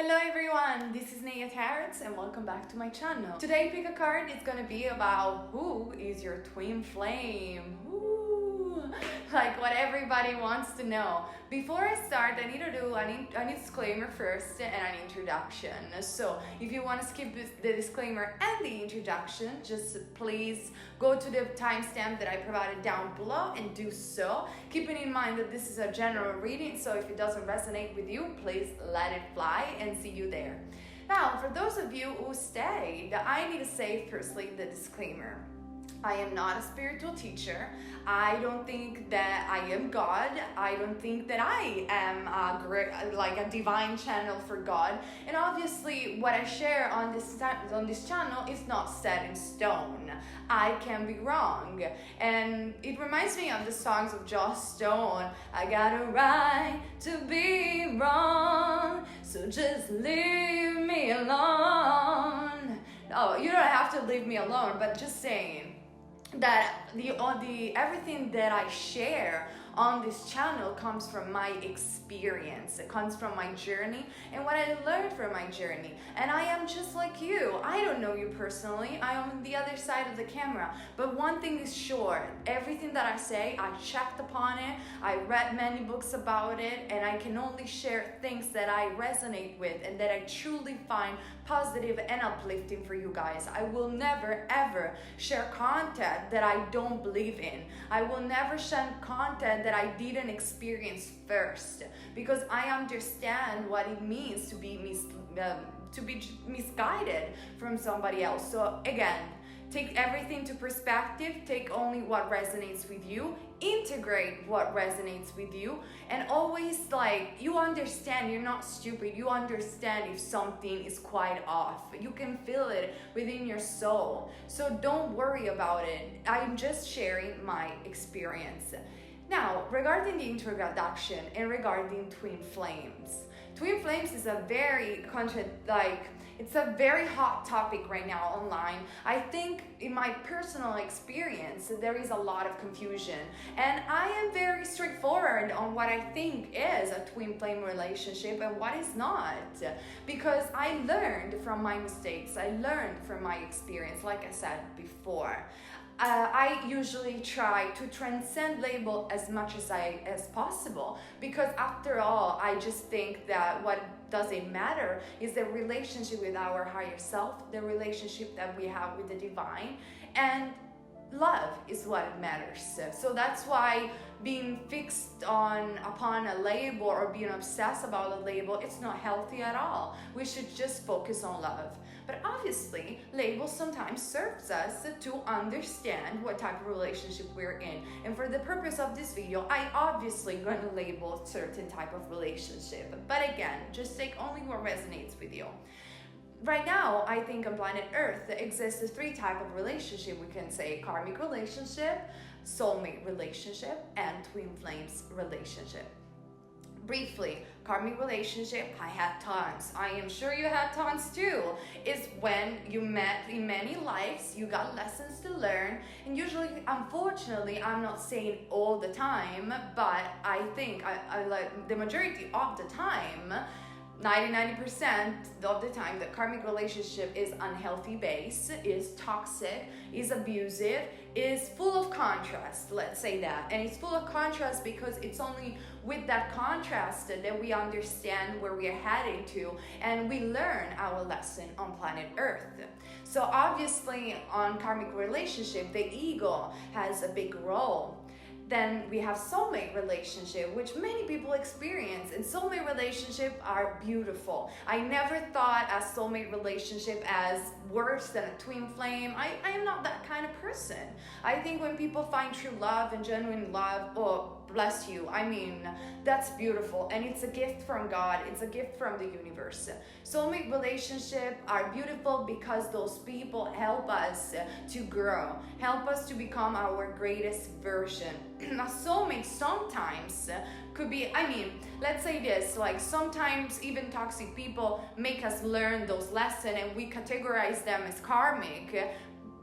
Hello everyone, this is Neyah Tarots and welcome back to my channel. Today pick a card is gonna be about who is your twin flame. Like what everybody wants to know. Before I start, I need to do a disclaimer first and an introduction. So if you want to skip the disclaimer and the introduction, just please go to the timestamp that I provided down below and do so. Keeping in mind that this is a general reading, so if it doesn't resonate with you, please let it fly and see you there. Now, for those of you who stayed, I need to say firstly the disclaimer. I am not a spiritual teacher. I don't think that I am God. I don't think that I am a divine channel for God. And obviously, what I share on this channel is not set in stone. I can be wrong. And it reminds me of the songs of Joss Stone. I got a right to be wrong, so just leave me alone. No, you don't have to leave me alone, but just saying that everything that I share on this channel comes from my experience. It comes from my journey and what I learned from my journey. And I am just like you. I don't know you personally. I am on the other side of the camera. But one thing is sure, everything that I say, I checked upon it. I read many books about it, and I can only share things that I resonate with and that I truly find positive and uplifting for you guys. I will never ever share content that I don't believe in. I will never share content that I didn't experience first, because I understand what it means to be misguided from somebody else. So again, take everything to perspective, take only what resonates with you, integrate what resonates with you, and always you understand, you're not stupid, you understand if something is quite off. You can feel it within your soul. So don't worry about it. I'm just sharing my experience. Now, regarding the introduction and regarding twin flames. Twin flames is a very it's a very hot topic right now online. I think in my personal experience, there is a lot of confusion. And I am very straightforward on what I think is a twin flame relationship and what is not. Because I learned from my mistakes. I learned from my experience, like I said before. I usually try to transcend label as much as possible, because after all, I just think that what doesn't matter is the relationship with our higher self, the relationship that we have with the divine, and love is what matters. So that's why being fixed upon a label or being obsessed about a label, it's not healthy at all. We should just focus on love. But obviously, labels sometimes serves us to understand what type of relationship we're in. And for the purpose of this video, I obviously gonna label certain type of relationship. But again, just take only what resonates with you. Right now, I think on planet Earth exists three types of relationship. We can say karmic relationship, soulmate relationship, and twin flames relationship. Briefly, karmic relationship, I had tons. I am sure you had tons too. It's when you met in many lives, you got lessons to learn, and usually, unfortunately, I'm not saying all the time, but I think I like the majority of the time, 90% of the time, the karmic relationship is unhealthy base, is toxic, is abusive, is full of contrast, let's say that. And it's full of contrast because it's only with that contrast that we understand where we are heading to, and we learn our lesson on planet Earth. So obviously on karmic relationship, the ego has a big role. Then we have soulmate relationship, which many people experience, and soulmate relationship are beautiful. I never thought a soulmate relationship as worse than a twin flame. I am not that kind of person. I think when people find true love and genuine love, oh, bless you. I mean, that's beautiful, and it's a gift from God. It's a gift from the universe. Soulmate relationships are beautiful because those people help us to grow, help us to become our greatest version. A soulmate sometimes could be, let's say this, like sometimes even toxic people make us learn those lessons and we categorize them as karmic.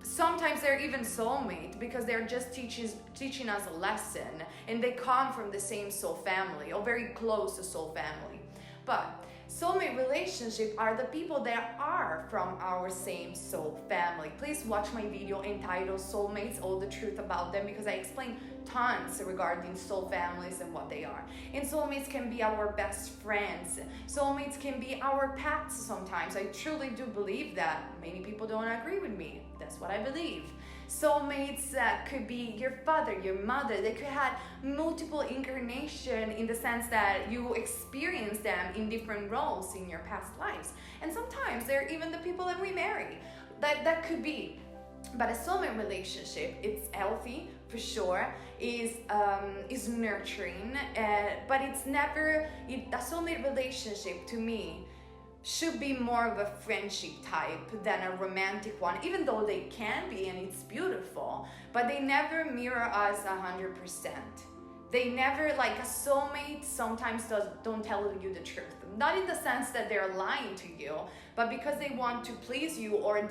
Sometimes they're even soulmate because they're just teaching us a lesson, and they come from the same soul family or very close to soul family. But Soulmate relationship are the people that are from our same soul family. Please watch my video entitled Soulmates, All the Truth About Them, because I explain tons regarding soul families and what they are. And soulmates can be our best friends. Soulmates can be our pets sometimes. I truly do believe that. Many people don't agree with me. That's what I believe. Soulmates could be your father, your mother. They could have multiple incarnation in the sense that you experience them in different roles in your past lives. And sometimes they're even the people that we marry. That could be. But a soulmate relationship, it's healthy for sure, is nurturing, but it's never, a soulmate relationship to me should be more of a friendship type than a romantic one, even though they can be and it's beautiful, but they never mirror us 100%. They never, like a soulmate sometimes don't tell you the truth. Not in the sense that they're lying to you, but because they want to please you, or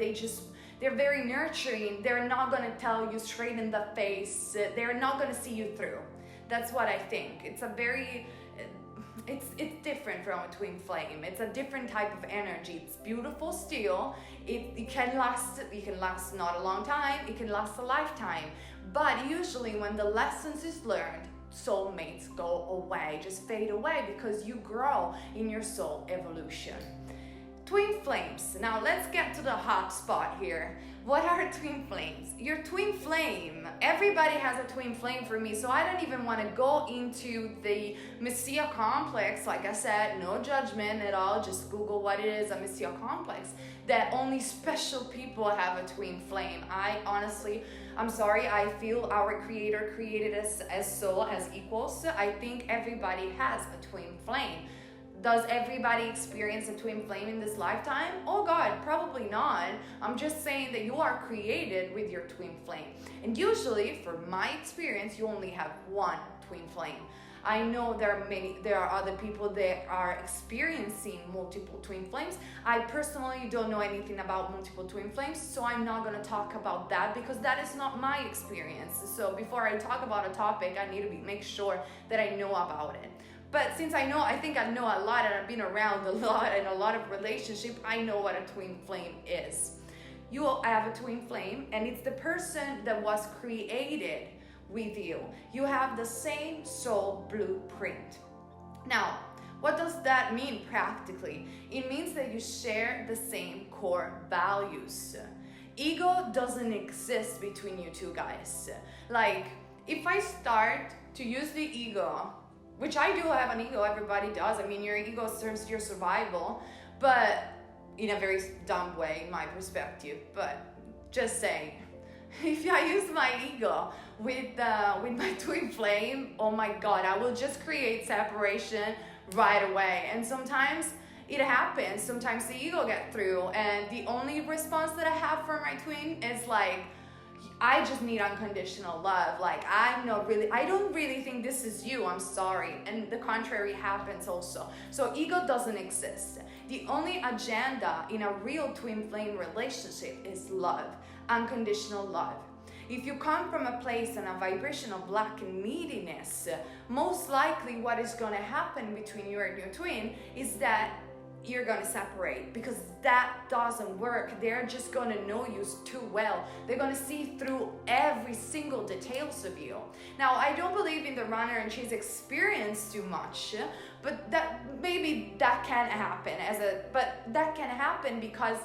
they're very nurturing. They're not going to tell you straight in the face. They're not going to see you through. That's what I think. It's different from a twin flame. It's a different type of energy. It's beautiful still. It can last not a long time. It can last a lifetime. But usually when the lessons is learned, soulmates go away, just fade away, because you grow in your soul evolution. Twin flames. Now let's get to the hot spot here. What are twin flames? Your twin flame. Everybody has a twin flame for me, so I don't even want to go into the Messiah complex. Like I said, no judgment at all. Just Google what it is, a Messiah complex. That only special people have a twin flame. I'm sorry, I feel our Creator created us as soul, as equals. I think everybody has a twin flame. Does everybody experience a twin flame in this lifetime? Oh God, probably not. I'm just saying that you are created with your twin flame. And usually, from my experience, you only have one twin flame. I know there are other people that are experiencing multiple twin flames. I personally don't know anything about multiple twin flames, so I'm not going to talk about that because that is not my experience. So before I talk about a topic, I need to make sure that I know about it. But since I think I know a lot and I've been around a lot and a lot of relationships, I know what a twin flame is. You have a twin flame, and it's the person that was created with you. You have the same soul blueprint. Now, what does that mean practically? It means that you share the same core values. Ego doesn't exist between you two guys. Like, if I start to use the ego, which I do have an ego, everybody does. I mean, your ego serves your survival, but in a very dumb way, in my perspective. But just saying, if I use my ego with my twin flame, oh my God, I will just create separation right away. And sometimes it happens. Sometimes the ego gets through, and the only response that I have for my twin is like, I just need unconditional love. Like, I don't really think this is you. I'm sorry. And the contrary happens also. So ego doesn't exist. The only agenda in a real twin flame relationship is love, unconditional love. If you come from a place and a vibration of lack and neediness, most likely what is going to happen between you and your twin is that you're going to separate, because that doesn't work. They're just going to know you too well. They're going to see through every single details of you. Now, I don't believe in the runner and chase experience too much, but that can happen but that can happen because,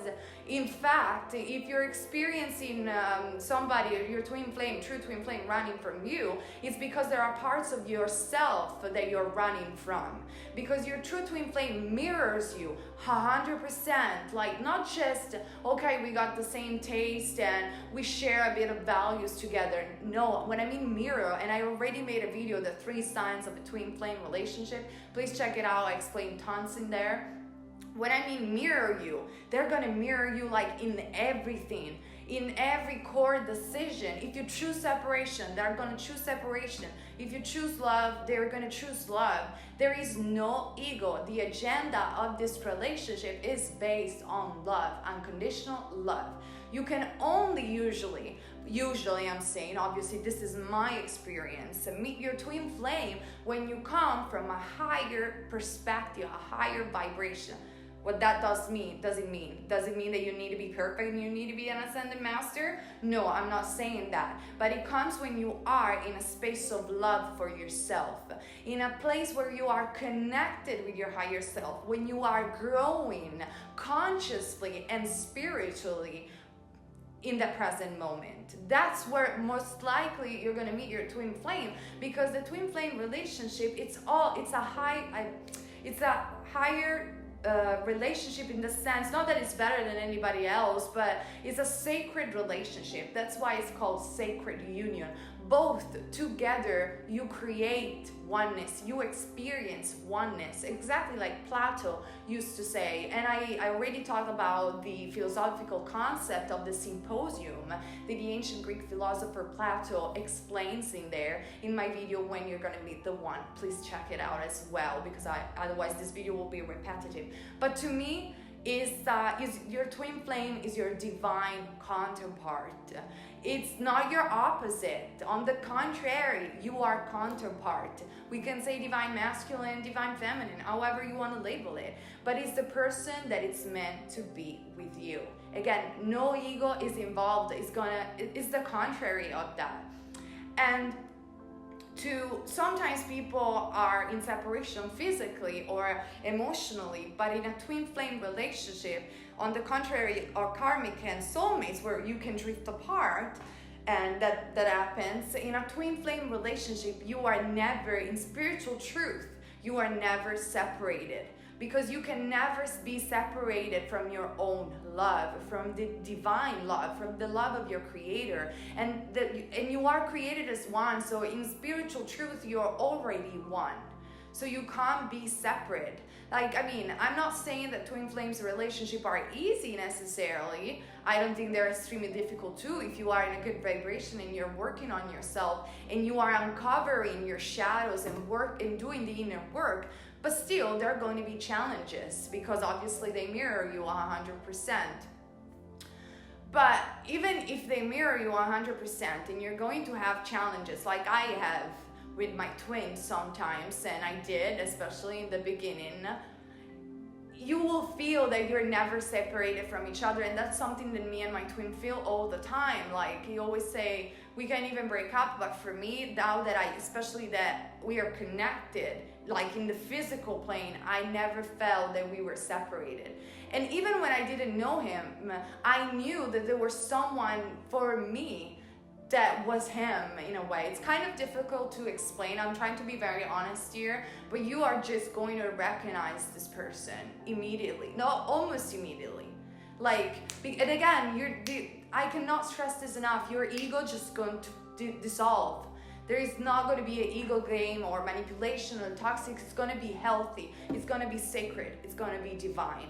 in fact, if you're experiencing somebody, your twin flame, true twin flame running from you, it's because there are parts of yourself that you're running from. Because your true twin flame mirrors you 100%. Like, not just, okay, we got the same taste and we share a bit of values together. No, when I mean mirror, and I already made a video, the 3 signs of a twin flame relationship. Please check it out. I explain tons in there. When I mean mirror you, they're gonna mirror you like in everything. in every core decision. If you choose separation, they're going to choose separation. If you choose love, they're going to choose love. There is no ego. The agenda of this relationship is based on love, unconditional love. You can only usually I'm saying, obviously this is my experience, meet your twin flame when you come from a higher perspective, a higher vibration. What that does mean, does it mean that you need to be perfect and you need to be an ascended master? No, I'm not saying that. But it comes when you are in a space of love for yourself, in a place where you are connected with your higher self, when you are growing consciously and spiritually in the present moment. That's where most likely you're gonna meet your twin flame, because the twin flame relationship, it's a higher relationship in the sense, not that it's better than anybody else, but it's a sacred relationship. That's why it's called sacred union. Both together you create oneness, you experience oneness, exactly like Plato used to say. And I already talked about the philosophical concept of the symposium that the ancient Greek philosopher Plato explains in there, in my video When You're Gonna Meet the One. Please check it out as well, because otherwise this video will be repetitive. But to me, is your twin flame is your divine counterpart. It's not your opposite. On the contrary, you are counterpart. We can say divine masculine, divine feminine, however you want to label it. But it's the person that it's meant to be with you. Again, no ego is involved. It's the contrary of that. And sometimes people are in separation physically or emotionally, but in a twin flame relationship, on the contrary, are karmic and soulmates, where you can drift apart, and that happens. In a twin flame relationship, you are never, in spiritual truth, you are never separated, because you can never be separated from your own love, from the divine love, from the love of your creator. And you are created as one, so in spiritual truth, you're already one. So you can't be separate. I'm not saying that twin flames relationship are easy necessarily. I don't think they're extremely difficult too, if you are in a good vibration and you're working on yourself and you are uncovering your shadows and doing the inner work. But still, there are going to be challenges, because obviously they mirror you 100%. But even if they mirror you 100% and you're going to have challenges, like I have with my twins sometimes, and I did, especially in the beginning, you will feel that you're never separated from each other. And that's something that me and my twin feel all the time. Like, you always say, we can even break up, but for me, now that especially that we are connected, like in the physical plane, I never felt that we were separated. And even when I didn't know him, I knew that there was someone for me that was him in a way. It's kind of difficult to explain. I'm trying to be very honest here, but you are just going to recognize this person immediately. No, almost immediately. And again, I cannot stress this enough. Your ego just going to dissolve. There is not going to be an ego game or manipulation or toxic. It's going to be healthy. It's going to be sacred. It's going to be divine.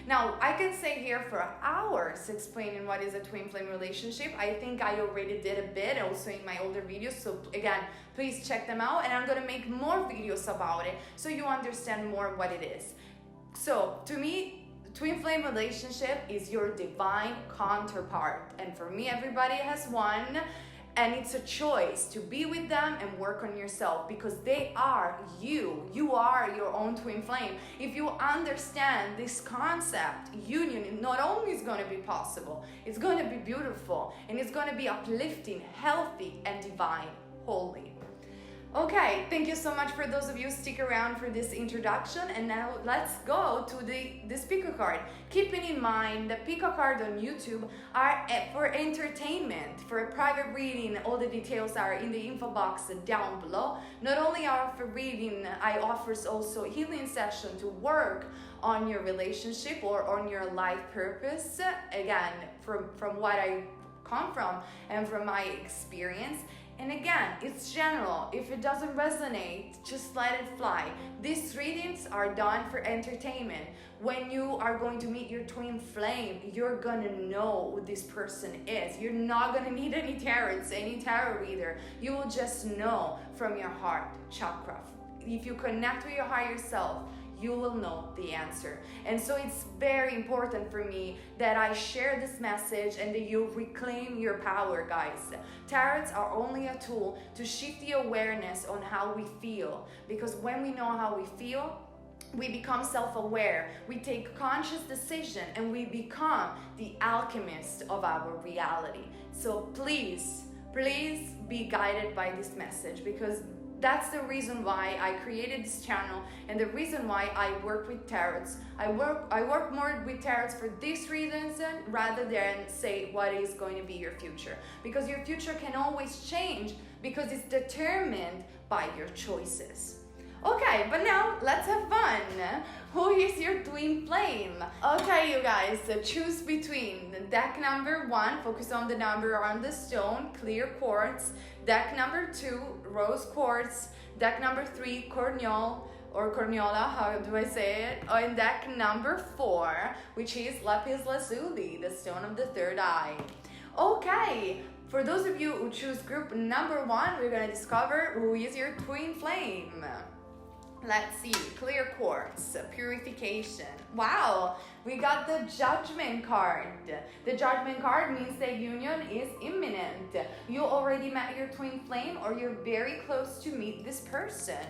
Now, I can stay here for hours explaining what is a twin flame relationship. I think I already did a bit also in my older videos. So again, please check them out. And I'm going to make more videos about it so you understand more what it is. So to me, twin flame relationship is your divine counterpart. And for me, everybody has one. And it's a choice to be with them and work on yourself, because they are you. You are your own twin flame. If you understand this concept, union not only is going to be possible, it's going to be beautiful, and it's going to be uplifting, healthy, and divine, holy. Okay, thank you so much for those of you who stick around for this introduction, and now let's go to this pico card. Keeping in mind the pico card on YouTube are for entertainment, for a private reading. All the details are in the info box down below. Not only I offer reading, I offer also healing session to work on your relationship or on your life purpose. Again, from what I come from and from my experience. And again, it's general. If it doesn't resonate, just let it fly. These readings are done for entertainment. When you are going to meet your twin flame, you're gonna know who this person is. You're not gonna need any tarots, any tarot reader. You will just know from your heart chakra. If you connect with your higher self, you will know the answer. And so it's very important for me that I share this message and that you reclaim your power, guys. Tarots are only a tool to shift the awareness on how we feel, because when we know how we feel, we become self-aware, we take conscious decision, and we become the alchemist of our reality. So please be guided by this message, because that's the reason why I created this channel and the reason why I work with tarots. I work more with tarots for this reason rather than say what is going to be your future, because your future can always change because it's determined by your choices. Okay, but now let's have fun. Who is your twin flame? Okay, you guys, so choose between deck number 1, focus on the number on the stone, clear quartz. Deck number 2, rose quartz. Deck number 3, cornel or corniola, how do I say it? And deck number 4, which is lapis lazuli, the stone of the third eye. Okay, for those of you who choose group number 1, we're gonna discover who is your twin flame. Let's see, clear quartz, purification. Wow, we got the judgment card. The judgment card means that union is imminent. You already met your twin flame or you're very close to meet this person.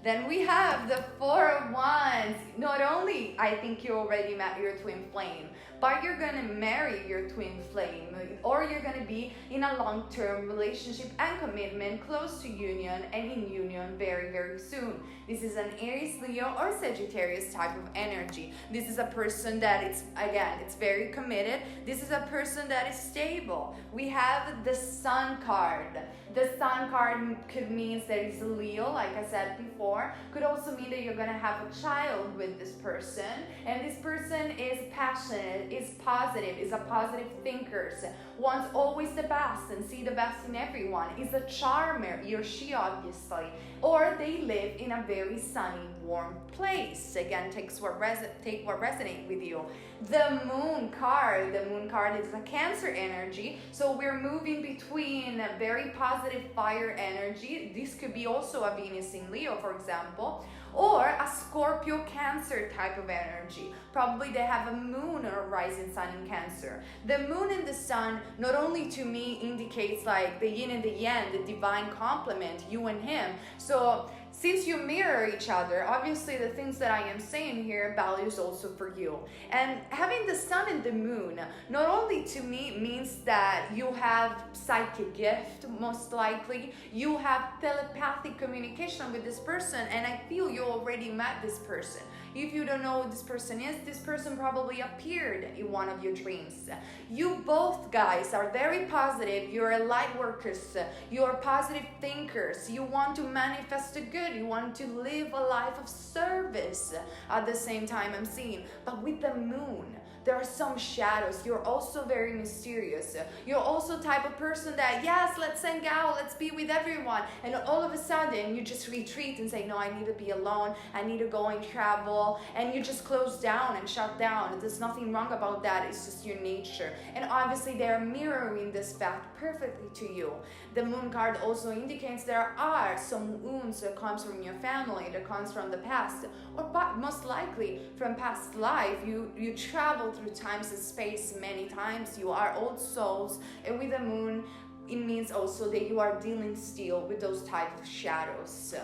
Then we have the 4 of Wands. Not only I think you already met your twin flame, but you're gonna marry your twin flame, or you're gonna be in a long-term relationship and commitment, close to union and in union very, very soon. This is an Aries, Leo, or Sagittarius type of energy. This is a person that it's very committed. This is a person that is stable. We have the Sun card. The Sun card could mean that it's a Leo, like I said before. Could also mean that you're gonna have a child with this person, and this person is passionate, is positive, is a positive thinker, wants always the best and see the best in everyone, is a charmer, he or she obviously, or they live in a very sunny, warm place. Again, take what resonates with you. The Moon card is a Cancer energy, so we're moving between a very positive fire energy. This could be also a Venus in Leo, for example, or a Scorpio Cancer type of energy. Probably they have a moon or a rising sun in Cancer. The moon and the sun not only to me indicates like the yin and the yang, the divine complement, you and him. So since you mirror each other, obviously the things that I am saying here values also for you. And having the sun and the moon not only to me means that you have psychic gift, most likely, you have telepathic communication with this person, and I feel you already met this person. If you don't know who this person is, this person probably appeared in one of your dreams. You both guys are very positive. You're light workers. You're positive thinkers. You want to manifest the good. You want to live a life of service at the same time, I'm seeing. But with the moon, there are some shadows. You're also very mysterious. You're also type of person that, yes, let's hang out, let's be with everyone. And all of a sudden, you just retreat and say, no, I need to be alone. I need to go and travel. And you just close down and shut down. There's nothing wrong about that. It's just your nature. And obviously, they're mirroring this fact perfectly to you. The moon card also indicates there are some wounds that comes from your family, that comes from the past, or most likely from past life. You travel through times and space many times. You are old souls, and with the moon, it means also that you are dealing still with those type of shadows.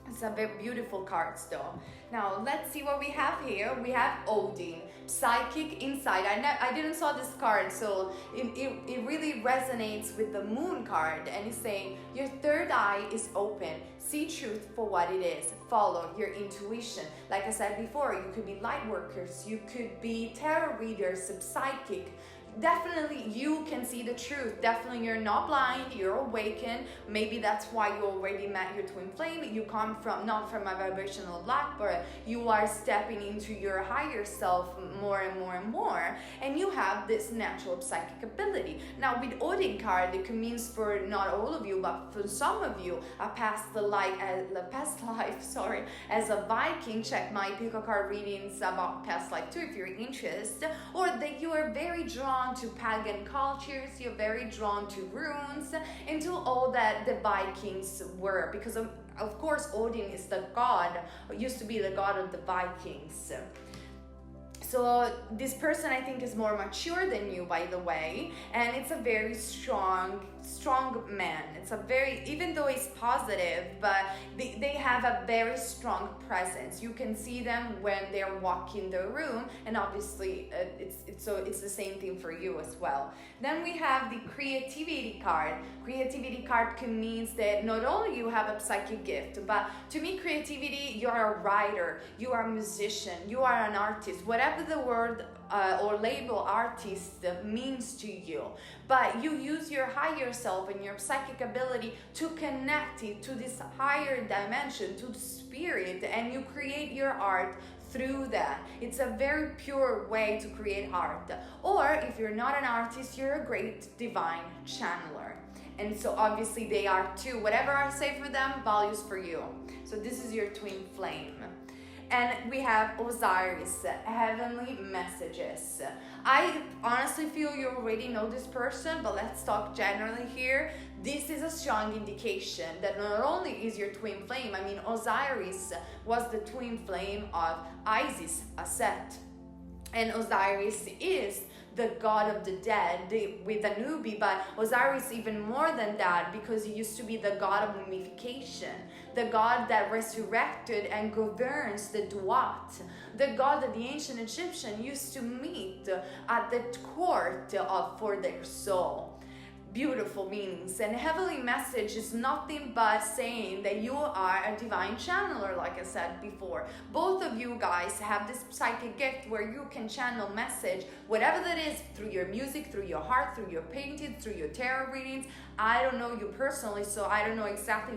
It's a very beautiful cards though. Now let's see what we have here. We have Odin, psychic insight. I didn't saw this card, so it really resonates with the moon card, and it's saying your third eye is open. See truth for what it is. Follow your intuition. Like I said before, you could be light workers, you could be tarot readers, psychic. definitely you can see the truth. Definitely you're not blind, you're awakened. Maybe that's why you already met your twin flame. You come from, not from a vibrational lack, but you are stepping into your higher self more and more and more, and you have this natural psychic ability. Now with Odin card, it means for not all of you, but for some of you, a past life, as a Viking. Check my pick card readings about past life too if you're interested, or that you are very drawn to pagan cultures, you're very drawn to runes, and to all that the Vikings were, because of course Odin is the god, used to be the god of the Vikings. So this person, I think, is more mature than you, by the way, and it's a very strong man. It's a very, even though it's positive, but they have a very strong presence. You can see them when they're walking the room, and obviously it's the same thing for you as well. Then we have the creativity card. Creativity card means that not only you have a psychic gift, but to me creativity, you're a writer, you are a musician, you are an artist, whatever the word or label artist means to you, but you use your higher self and your psychic ability to connect it to this higher dimension, to the spirit, and you create your art through that. It's a very pure way to create art. Or if you're not an artist, you're a great divine channeler. And so obviously they are too. Whatever I say for them, values for you. So this is your twin flame. And we have Osiris, heavenly messages. I honestly feel you already know this person, but let's talk generally here. This is a strong indication that not only is your twin flame, I mean Osiris was the twin flame of Isis, Set. And Osiris is the god of the dead with Anubi, but Osiris even more than that, because he used to be the god of mummification, the god that resurrected and governs the Duat, the god that the ancient Egyptian used to meet at the court for their soul. Beautiful meanings. And heavenly message is nothing but saying that you are a divine channeler, like I said before. Both of you guys have this psychic gift where you can channel message, whatever that is, through your music, through your heart, through your painting, through your tarot readings. I don't know you personally, so I don't know exactly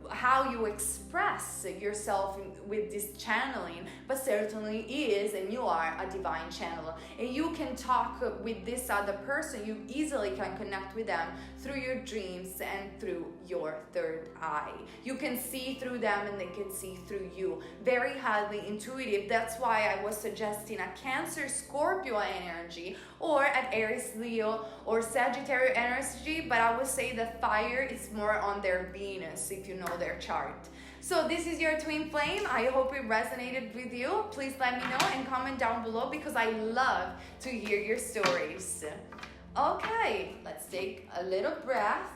how you express yourself with this channeling, but certainly is, and you are a divine channeler, and you can talk with this other person. You easily can connect with them through your dreams and through your third eye. You can see through them and they can see through you. Very highly intuitive. That's why I was suggesting a Cancer Scorpio energy, or an Aries Leo or Sagittarius energy, but I would say the fire is more on their Venus if you know their chart. So this is your twin flame. I hope it resonated with you. Please let me know and comment down below, because I love to hear your stories. Okay, let's take a little breath.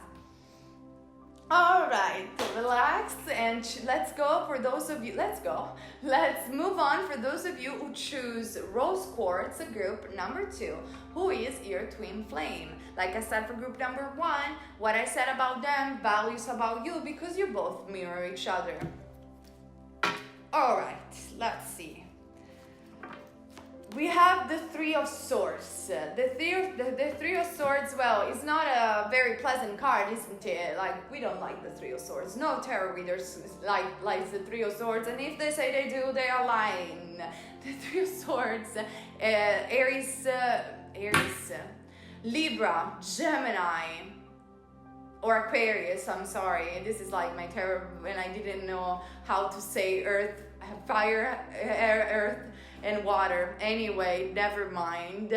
All right, relax and let's go. For those of you, let's move on. For those of you who choose Rose Quartz, group number 2, who is your twin flame. Like I said for group number 1, what I said about them values about you, because you both mirror each other. All right, let's see. We have the Three of Swords. The Three of Swords, well, it's not a very pleasant card, isn't it? Like, we don't like the Three of Swords. No tarot readers like the Three of Swords, and if they say they do, they are lying. The Three of Swords, Aries, Libra, Gemini, or Aquarius, I'm sorry. This is like my tarot when I didn't know how to say earth, fire, earth, and water. Anyway, never mind.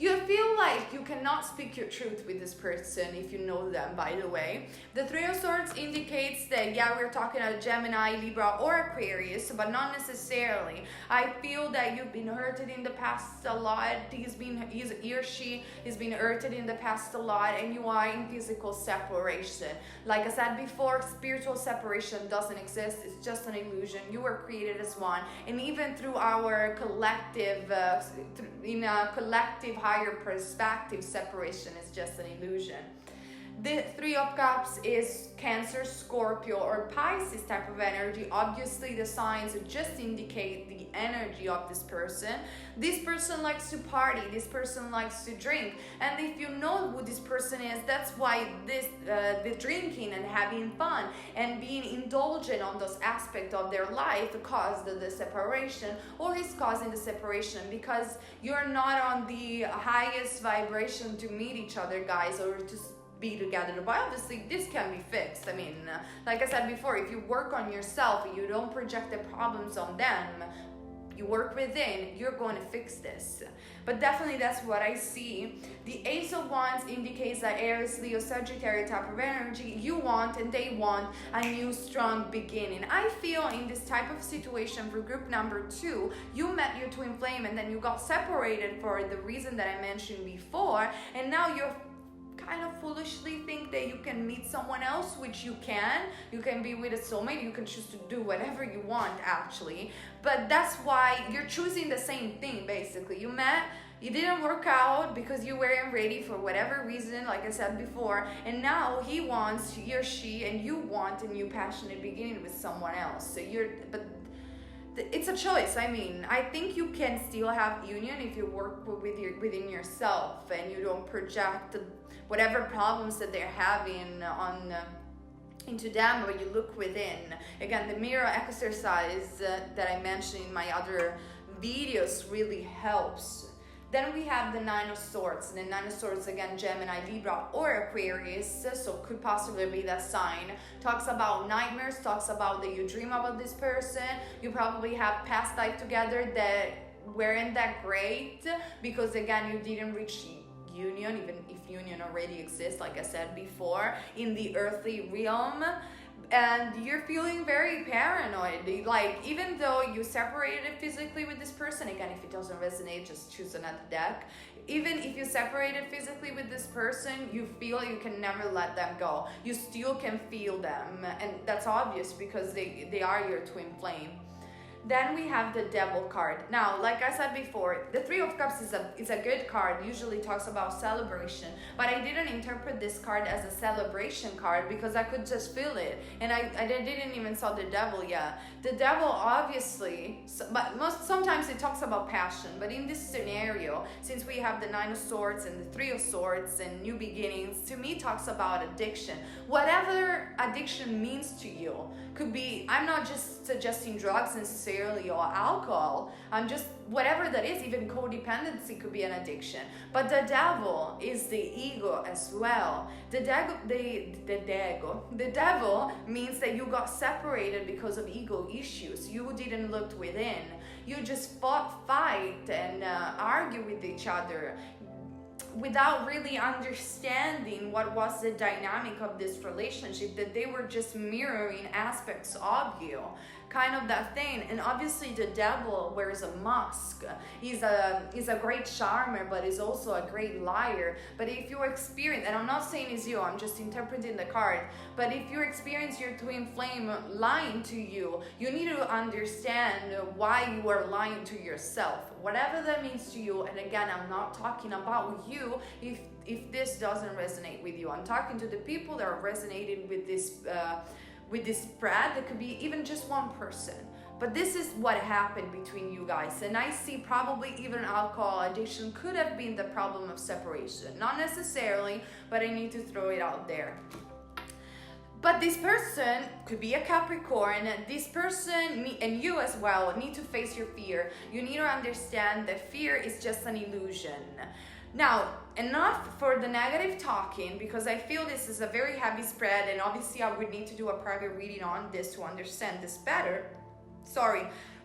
You feel like you cannot speak your truth with this person if you know them, by the way. The Three of Swords indicates that, yeah, we're talking about Gemini, Libra, or Aquarius, but not necessarily. I feel that you've been hurted in the past a lot. He or she has been hurted in the past a lot, and you are in physical separation. Like I said before, spiritual separation doesn't exist. It's just an illusion. You were created as one, and even through our collective, in a collective higher perspective, separation is just an illusion. The Three of Cups is Cancer, Scorpio, or Pisces type of energy. Obviously, the signs just indicate the energy of this person. This person likes to party. This person likes to drink. And if you know who this person is, that's why the drinking and having fun and being indulgent on those aspects of their life caused the separation, or is causing the separation because you're not on the highest vibration to meet each other, guys, or to be together. But obviously this can be fixed. I mean, like I said before, if you work on yourself, you don't project the problems on them, you work within, you're going to fix this. But definitely that's what I see. The Ace of Wands indicates that Aries, Leo, Sagittarius type of energy, you want and they want a new strong beginning. I feel in this type of situation for group number 2, you met your twin flame and then you got separated for the reason that I mentioned before, and now you're kind of foolishly think that you can meet someone else, which you can be with a soulmate, you can choose to do whatever you want actually, but that's why you're choosing the same thing. Basically, you met, it didn't work out because you weren't ready for whatever reason, like I said before, and now he or she and you want a new passionate beginning with someone else. So it's a choice. I mean, I think you can still have union if you work within yourself and you don't project whatever problems that they're having on into them, but you look within. Again, the mirror exercise that I mentioned in my other videos really helps. Then we have the Nine of Swords. The Nine of Swords, again, Gemini, Libra, or Aquarius, so could possibly be that sign. Talks about nightmares, talks about that you dream about this person. You probably have past life together that weren't that great because, again, you didn't reach union, even if union already exists, like I said before, in the earthly realm. And you're feeling very paranoid, like even though you separated physically with this person, again, if it doesn't resonate, just choose another deck. Even if you separated physically with this person, you feel you can never let them go. You still can feel them, and that's obvious because they are your twin flame. Then we have the Devil card. Now, like I said before, the Three of Cups is a good card, usually talks about celebration, but I didn't interpret this card as a celebration card because I could just feel it, and I didn't even saw the Devil yet. The Devil, obviously, sometimes it talks about passion, but in this scenario, since we have the Nine of Swords and the Three of Swords and new beginnings, to me talks about addiction. Whatever addiction means to you, could be, I'm not just suggesting drugs necessarily or alcohol, I'm just, whatever that is, even codependency could be an addiction. But the Devil is the ego as well. The Devil means that you got separated because of ego issues. You didn't look within. You just fight and argue with each other without really understanding what was the dynamic of this relationship, that they were just mirroring aspects of you, kind of that thing. And obviously the Devil wears a mask. He's a great charmer, but he's also a great liar. But if you experience, and I'm not saying it's you, I'm just interpreting the card, but if you experience your twin flame lying to you, you need to understand why you are lying to yourself, whatever that means to you. And again, I'm not talking about you if this doesn't resonate with you. I'm talking to the people that are resonating with this spread. That could be even just one person, but this is what happened between you guys. And I see probably even alcohol addiction could have been the problem of separation. Not necessarily, but I need to throw it out there. But this person could be a Capricorn. This person, and you as well, need to face your fear. You need to understand that fear is just an illusion. Now, enough for the negative talking, because I feel this is a very heavy spread, and obviously I would need to do a private reading on this to understand this better.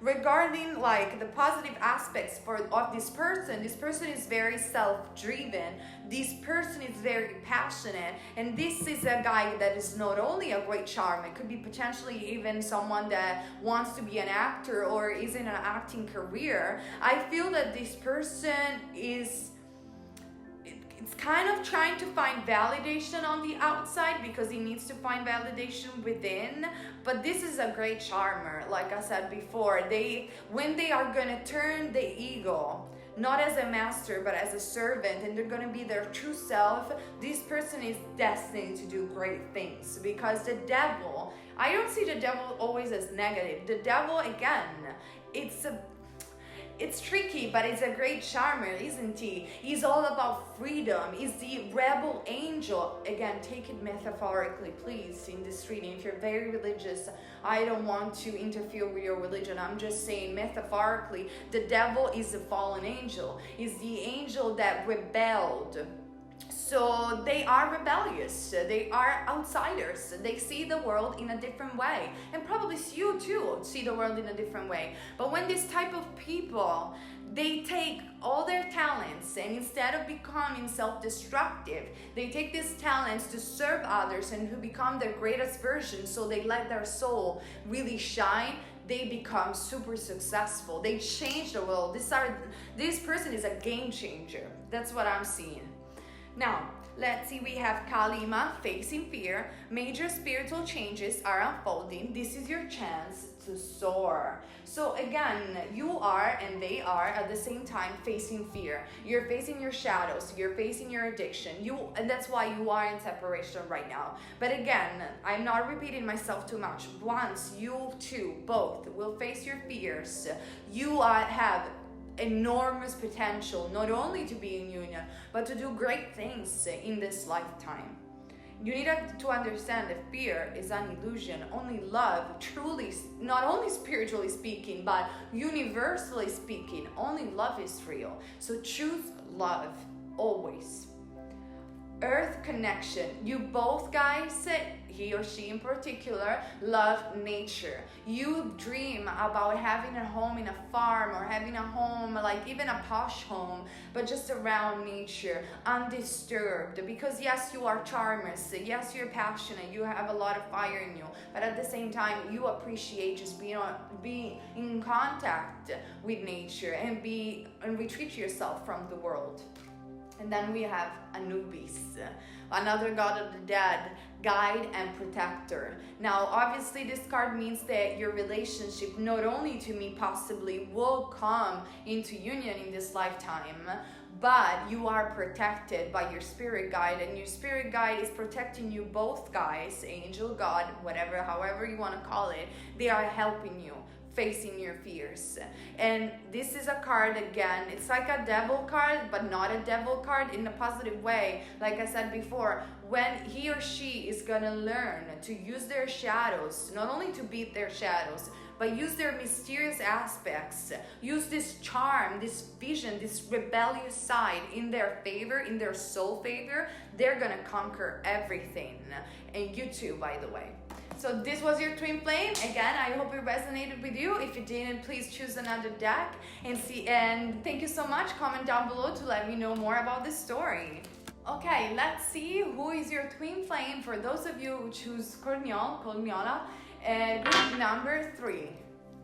Regarding like the positive aspects of this person is very self-driven. This person is very passionate, and this is a guy that is not only a great charm, it could be potentially even someone that wants to be an actor or is in an acting career. I feel that this person is, it's kind of trying to find validation on the outside because he needs to find validation within. But this is a great charmer, like I said before. When they are gonna turn the ego not as a master, but as a servant, and they're going to be their true self, this person is destined to do great things. Because the devil, I don't see the devil always as negative. The devil, again, it's tricky, but it's a great charmer, isn't he? He's all about freedom. He's the rebel angel. Again, take it metaphorically, please, in this reading. If you're very religious, I don't want to interfere with your religion. I'm just saying metaphorically, the devil is a fallen angel. He's the angel that rebelled. So they are rebellious, they are outsiders, they see the world in a different way, and probably you too see the world in a different way. But when this type of people, they take all their talents, and instead of becoming self-destructive, they take these talents to serve others and to become their greatest version, so they let their soul really shine. They become super successful, they change the world. This person is a game changer. That's what I'm seeing. Now, let's see, we have Kalima, facing fear. Major spiritual changes are unfolding. This is your chance to soar. So again, you are and they are at the same time facing fear. You're facing your shadows, you're facing your addiction. And that's why you are in separation right now. But again, I'm not repeating myself too much. Once you two both will face your fears, you have enormous potential, not only to be in union, but to do great things in this lifetime. You need to understand that fear is an illusion. Only love, truly, not only spiritually speaking, but universally speaking, only love is real. So choose love, always. Earth connection. You both guys, he or she in particular, love nature. You dream about having a home in a farm, or having a home, like even a posh home, but just around nature, undisturbed. Because yes, you are charmers, yes, you're passionate, you have a lot of fire in you, but at the same time, you appreciate just being in contact with nature and retreat yourself from the world. And then we have Anubis, another god of the dead, guide and protector. Now, obviously, this card means that your relationship, not only to me possibly, will come into union in this lifetime, but you are protected by your spirit guide, and your spirit guide is protecting you both, guys, angel, God, whatever, however you want to call it. They are helping you facing your fears. And this is a card, again, it's like a devil card, but not a devil card in a positive way. Like I said before, when he or she is gonna learn to use their shadows, not only to beat their shadows, but use their mysterious aspects, use this charm, this vision, this rebellious side in their favor, in their soul favor, they're gonna conquer everything. And you too, by the way. So this was your twin flame. Again, I hope it resonated with you. If it didn't, please choose another deck and see. And thank you so much. Comment down below to let me know more about this story. Okay, let's see who is your twin flame. For those of you who choose Cornelian, group number 3.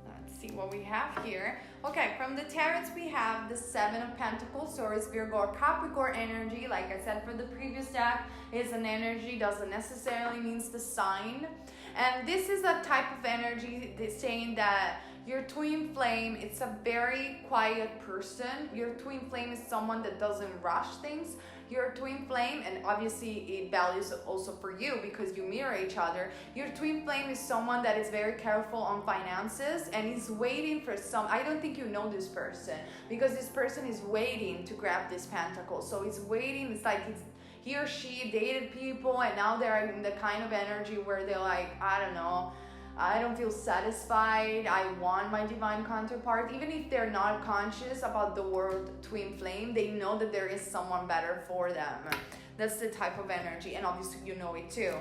Let's see what we have here. Okay, from the Tarots we have the 7 of Pentacles, Taurus, Virgo, or Capricorn energy. Like I said for the previous deck, is an energy, doesn't necessarily means the sign. And this is a type of energy saying that your twin flame, it's a very quiet person. Your twin flame is someone that doesn't rush things. Your twin flame, and obviously it values also for you because you mirror each other. Your twin flame is someone that is very careful on finances and is waiting for I don't think you know this person, because this person is waiting to grab this pentacle. So it's waiting, it's like he or she dated people and now they're in the kind of energy where they're like, I don't know, I don't feel satisfied, I want my divine counterpart. Even if they're not conscious about the word twin flame, they know that there is someone better for them. That's the type of energy, and obviously you know it too.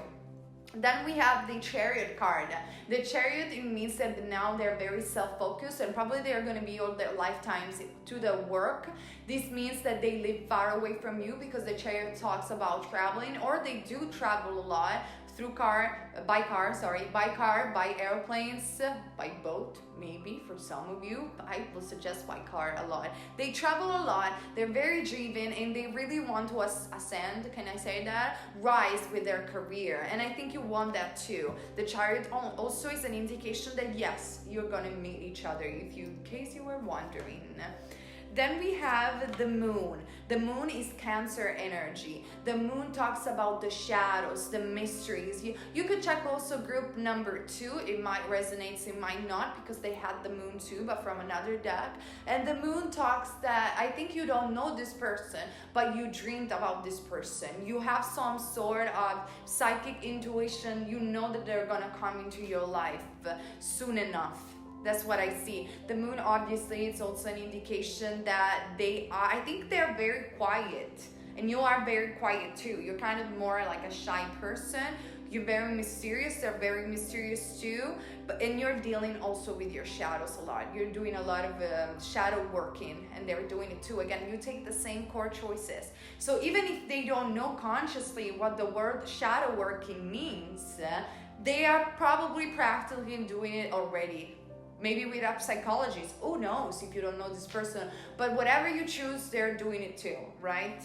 Then we have the Chariot card. The Chariot, it means that now they're very self-focused and probably they're going to be all their lifetimes to the work. This means that they live far away from you because the Chariot talks about traveling, or they do travel a lot by car, by airplanes, by boat, maybe for some of you. I will suggest by car a lot. They travel a lot, they're very driven, and they really want to ascend, can I say that? Rise with their career, and I think you want that too. The Chariot also is an indication that yes, you're gonna meet each other, in case you were wondering. Then we have the moon. The moon is Cancer energy. The moon talks about the shadows, the mysteries. You could check also group number 2. It might resonate, it might not, because they had the moon too, but from another deck. And the moon talks that I think you don't know this person, but you dreamed about this person. You have some sort of psychic intuition. You know that they're gonna come into your life soon enough. That's what I see. The moon, obviously, it's also an indication that I think they're very quiet. And you are very quiet too. You're kind of more like a shy person. You're very mysterious. They're very mysterious too. And you're dealing also with your shadows a lot. You're doing a lot of shadow working, and they're doing it too. Again, you take the same core choices. So even if they don't know consciously what the word shadow working means, they are probably practically doing it already. Maybe with up psychologists, who knows if you don't know this person, but whatever you choose, they're doing it too, right?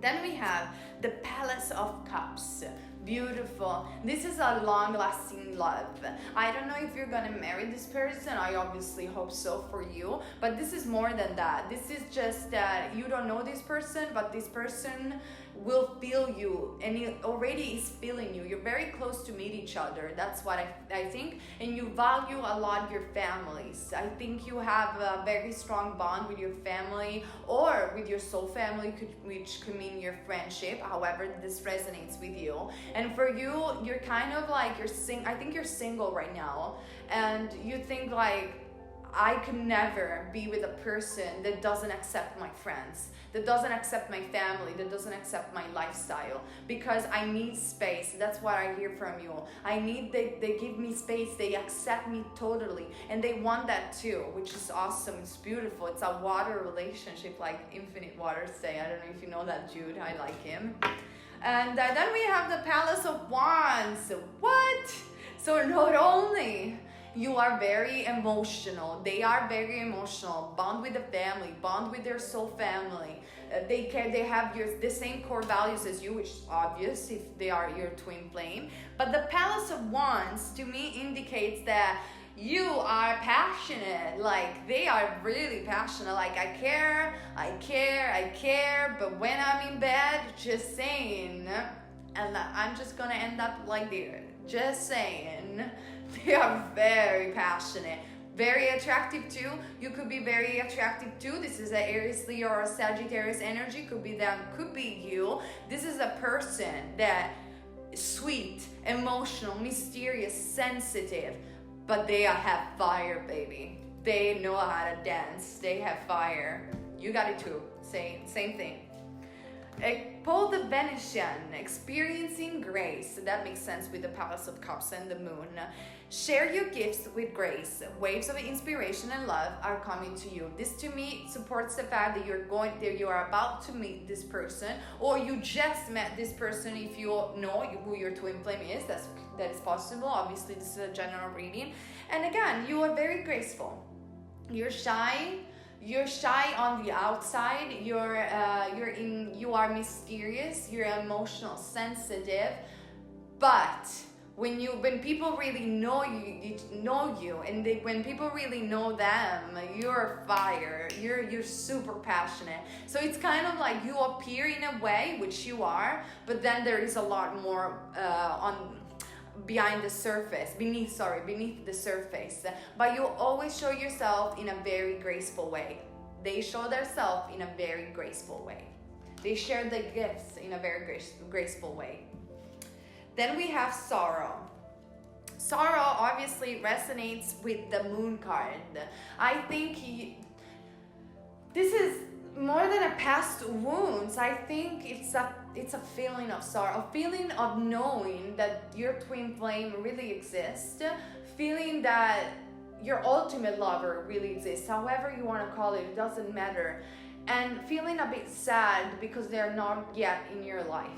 Then we have the Palace of Cups. Beautiful. This is a long-lasting love. I don't know if you're gonna marry this person. I obviously hope so for you, but this is more than that. This is just that you don't know this person, but this person will feel you, and he already is feeling you. You're very close to meet each other. That's what I think. And you value a lot your families. I think you have a very strong bond with your family or with your soul family, which could mean your friendship, however this resonates with you. And for you, you're kind of like, I think you're single right now, and you think like, I could never be with a person that doesn't accept my friends, that doesn't accept my family, that doesn't accept my lifestyle, because I need space. That's what I hear from you. I need, they give me space, they accept me totally, and they want that too, which is awesome. It's beautiful. It's a water relationship, like Infinite Water say. I don't know if you know that Jude. I like him. And then we have the Palace of Wands. What? So not only you are very emotional, they are very emotional, bond with the family, bond with their soul family. They have the same core values as you, which is obvious if they are your twin flame. But the Palace of Wands to me indicates that you are passionate. Like, they are really passionate. Like, I care, but when I'm in bed, just saying, and I'm just gonna end up like this. Just saying. They are very passionate, very attractive too. You could be very attractive too. This is an Aries, Leo, or a Sagittarius energy. Could be them, could be you. This is a person that is sweet, emotional, mysterious, sensitive, but they have fire, baby. They know how to dance. They have fire. You got it too. Same thing. Paul the Venetian, experiencing grace. That makes sense with the Palace of Cups and the moon. Share your gifts with grace. Waves of inspiration and love are coming to you. This to me supports the fact that you are about to meet this person, or you just met this person. If you know who your twin flame is, that is possible. Obviously, this is a general reading. And again, you are very graceful. You're shy. You're shy on the outside. You are mysterious. You're emotional, sensitive. But when people really know you, and when people really know them, you're fire. You're super passionate. So it's kind of like you appear in a way, which you are, but then there is a lot more beneath the surface. But you always show yourself in a very graceful way. They show themselves in a very graceful way. They share the gifts in a very graceful way. Then we have sorrow. Sorrow obviously resonates with the moon card. I think this is more than a past wounds. I think it's a feeling of sorrow, a feeling of knowing that your twin flame really exists, feeling that your ultimate lover really exists, however you want to call it, it doesn't matter, and feeling a bit sad because they're not yet in your life.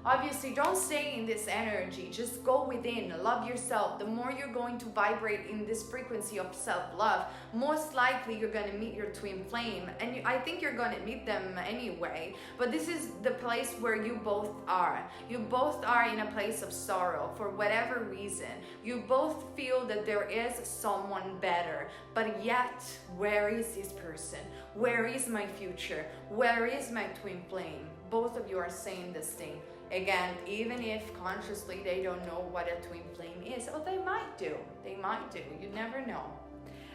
Obviously, don't stay in this energy. Just go within, love yourself. The more you're going to vibrate in this frequency of self-love, most likely you're going to meet your twin flame. And I think you're going to meet them anyway. But this is the place where you both are. You both are in a place of sorrow for whatever reason. You both feel that there is someone someone better. But yet, where is this person? Where is my future? Where is my twin flame? Both of you are saying this thing. Again, even if consciously they don't know what a twin flame is, oh, they might do. They might do. You never know.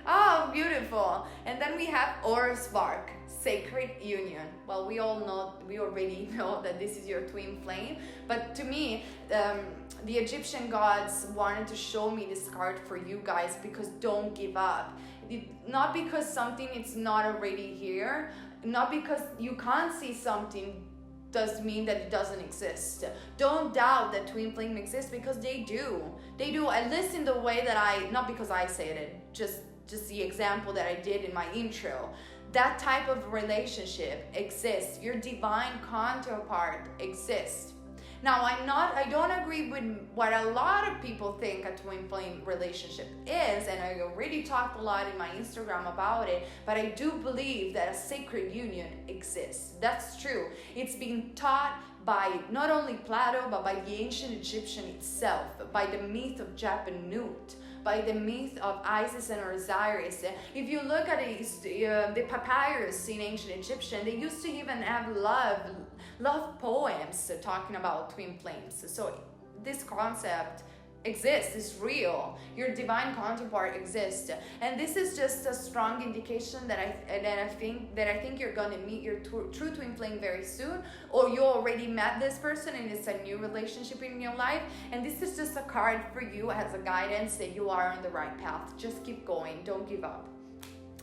Oh, beautiful. And then we have Aura Spark, Sacred Union. Well, we already know that this is your twin flame. But to me, the Egyptian gods wanted to show me this card for you guys because don't give up. Not because something is not already here, not because you can't see something does mean that it doesn't exist. Don't doubt that twin flame exists because they do. They do, at least in the way that not because I said it, just the example that I did in my intro. That type of relationship exists. Your divine counterpart exists. Now, I don't agree with what a lot of people think a twin flame relationship is, and I already talked a lot in my Instagram about it, but I do believe that a sacred union exists. That's true. It's being taught by not only Plato, but by the ancient Egyptian itself, by the myth of Japanut, by the myth of Isis and Osiris. If you look at the papyrus in ancient Egyptian, they used to even have love poems talking about twin flames. So this concept exists, is real. Your divine counterpart exists, and this is just a strong indication that I think you're gonna meet your true twin flame very soon, or you already met this person and it's a new relationship in your life. And this is just a card for you as a guidance that you are on the right path. Just keep going, don't give up.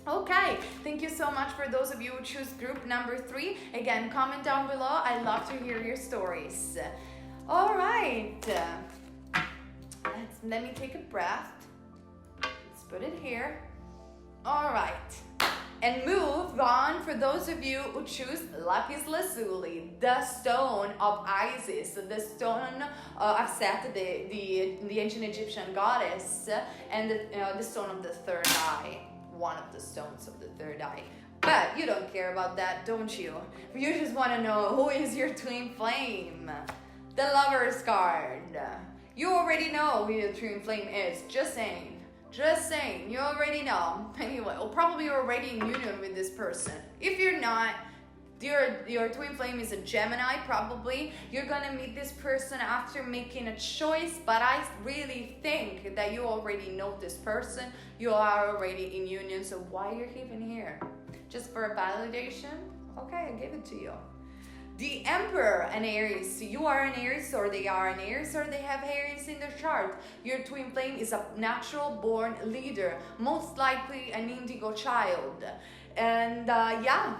Okay, thank you so much for those of you who choose group number 3. Again, comment down below. I love to hear your stories. All right. Let me take a breath. Let's put it here. All right. And move on for those of you who choose Lapis lazuli, the stone of Isis, the stone of Set, the ancient Egyptian goddess, and the stone of the third eye, one of the stones of the third eye. But you don't care about that, don't you? You just want to know who is your twin flame. The Lover's card. You already know who your twin flame is. Just saying. You already know. Anyway, or probably you're already in union with this person. If you're not, your twin flame is a Gemini, probably. You're gonna meet this person after making a choice, but I really think that you already know this person. You are already in union, so why you're even here? Just for a validation? Okay, I give it to you. The Emperor, an Aries. You are an Aries, or they are an Aries, or they have Aries in their chart. Your twin flame is a natural born leader, most likely an indigo child. And yeah,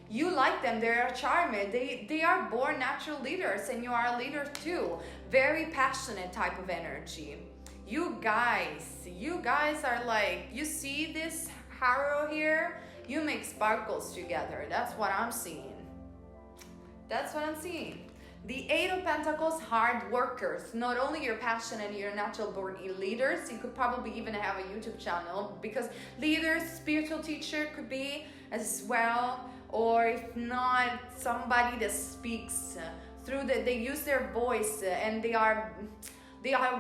you like them. They're charming. They are born natural leaders, and you are a leader too. Very passionate type of energy. You guys are like, you see this harrow here? You make sparkles together. That's what I'm seeing. That's what I'm seeing. The Eight of Pentacles, hard workers. Not only you're passionate, you're natural born leaders. You could probably even have a YouTube channel, because leaders, spiritual teacher could be as well. Or if not, somebody that speaks through they use their voice, and they are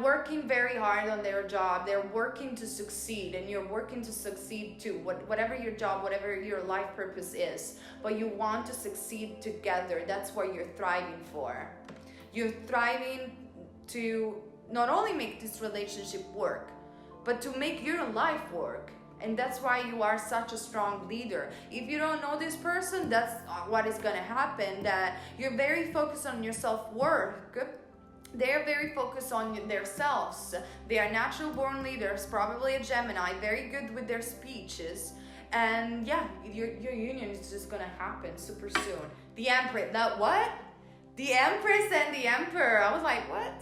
working very hard on their job. They're working to succeed, and you're working to succeed too. Whatever your job, whatever your life purpose is, but you want to succeed together. That's what you're thriving for. You're thriving to not only make this relationship work, but to make your life work. And that's why you are such a strong leader. If you don't know this person, that's what is going to happen, that you're very focused on your self-worth. They're very focused on themselves. They are natural born leaders, probably a Gemini, very good with their speeches. And yeah, your union is just gonna happen super soon. The Empress, that what? The Empress and the Emperor. I was like, what?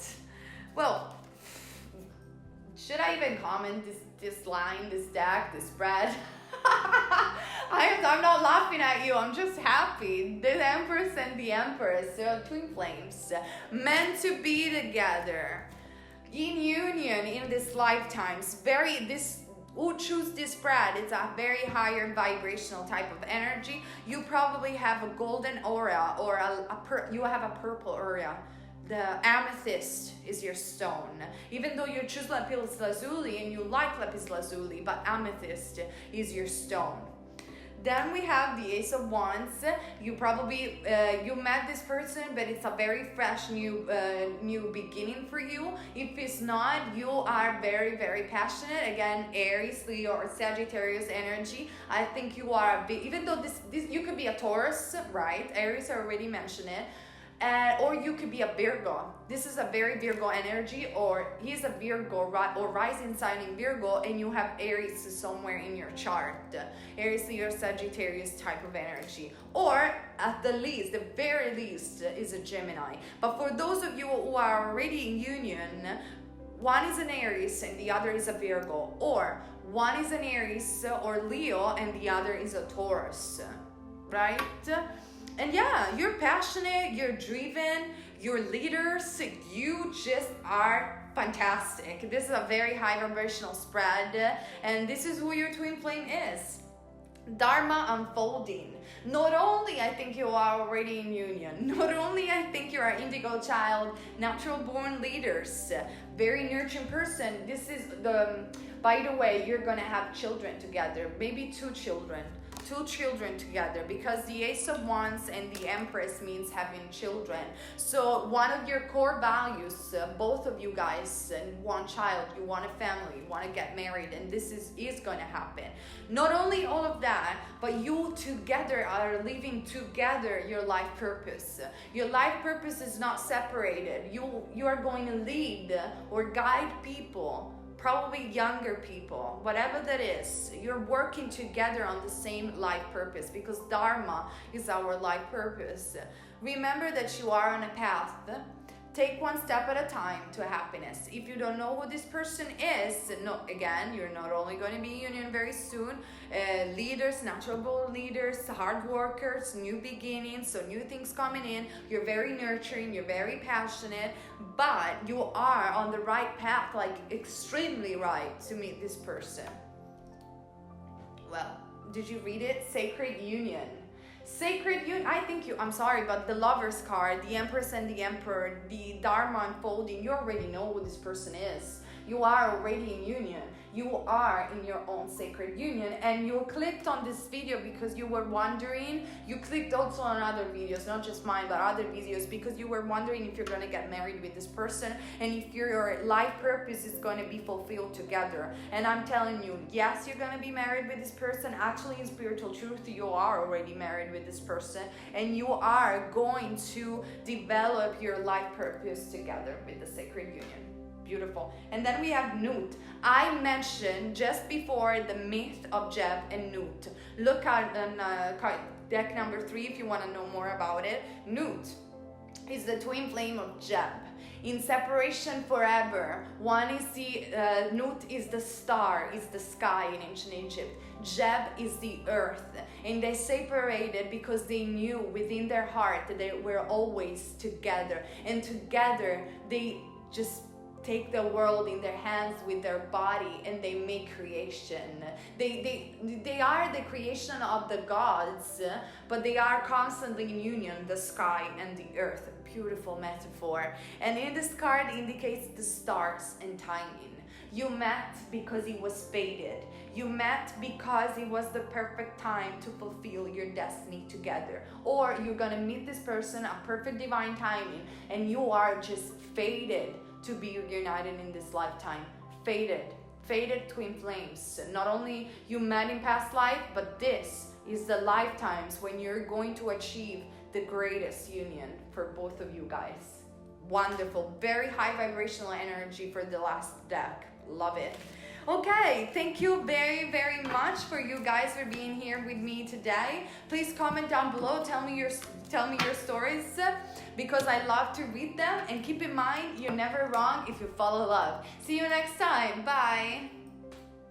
Well, should I even comment this line, this deck, this spread? I'm not laughing at you, I'm just happy. The Empress and the Empress, twin flames, meant to be together, in union in this lifetimes. Who choose this spread, it's a very higher vibrational type of energy. You probably have a golden aura, or you have a purple aura. the amethyst is your stone. Even though you choose lapis lazuli and you like lapis lazuli, but amethyst is your stone. Then we have the Ace of Wands. You probably you met this person, but it's a very fresh new beginning for you. If it's not, you are very passionate. Again, Aries, Leo, or Sagittarius energy. I think you are a bit, even though this you could be a Taurus, right? Aries, I already mentioned it. Or you could be a Virgo. This is a very Virgo energy, or he's a Virgo or rising sign in Virgo, and you have Aries somewhere in your chart. Aries, Leo, Sagittarius type of energy. Or at the least, the very least, is a Gemini. But for those of you who are already in union, one is an Aries and the other is a Virgo. Or one is an Aries or Leo and the other is a Taurus. Right? And yeah, you're passionate, you're driven, you're leaders, you just are fantastic. This is a very high vibrational spread, and this is who your twin flame is. Dharma unfolding. Not only I think you are already in union, not only I think you are indigo child, natural born leaders, very nurturing person. This is by the way, you're gonna have children together, maybe two children together, because the Ace of Wands and the Empress means having children. So one of your core values, both of you guys, and one child, you want a family, you want to get married, and this is going to happen. Not only all of that, but you together are living together your life purpose. Your life purpose is not separated. You are going to lead or guide people, probably younger people, whatever that is. You're working together on the same life purpose, because Dharma is our life purpose. Remember that you are on a path. Take one step at a time to happiness. If you don't know who this person is, no, again, you're not only going to be in union very soon. Leaders, natural born leaders, hard workers, new beginnings, so new things coming in. You're very nurturing, you're very passionate, but you are on the right path, like extremely right, to meet this person. Well, did you read it? Sacred Union. Sacred Union, I'm sorry, but the Lover's card, the Empress and the Emperor, the Dharma unfolding, you already know who this person is. You are already in union. You are in your own sacred union, and you clicked on this video because you were wondering. You clicked also on other videos, not just mine, but other videos, because you were wondering if you're going to get married with this person and if your life purpose is going to be fulfilled together. And I'm telling you, yes, you're going to be married with this person. Actually, in spiritual truth, you are already married with this person, and you are going to develop your life purpose together with the sacred union. Beautiful. And then we have Nut. I mentioned just before the myth of Jeb and Nut. Look at deck number 3 if you want to know more about it. Nut is the twin flame of Jeb. In separation forever. One is the Nut is the star, is the sky in ancient Egypt. Jeb is the earth, and they separated because they knew within their heart that they were always together, and together they just take the world in their hands with their body, and they make creation. They are the creation of the gods, but they are constantly in union, the sky and the earth. Beautiful metaphor. And in this card indicates the stars and timing. You met because it was fated. You met because it was the perfect time to fulfill your destiny together. Or you're gonna meet this person, a perfect divine timing, and you are just fated to be united in this lifetime. Fated twin flames. Not only you met in past life, but this is the lifetimes when you're going to achieve the greatest union for both of you guys. Wonderful. Very high vibrational energy for the last deck. Love it. Okay, thank you very much for you guys for being here with me today. Please comment down below, tell me your stories, because I love to read them. And keep in mind, you're never wrong if you follow love. See you next time. Bye.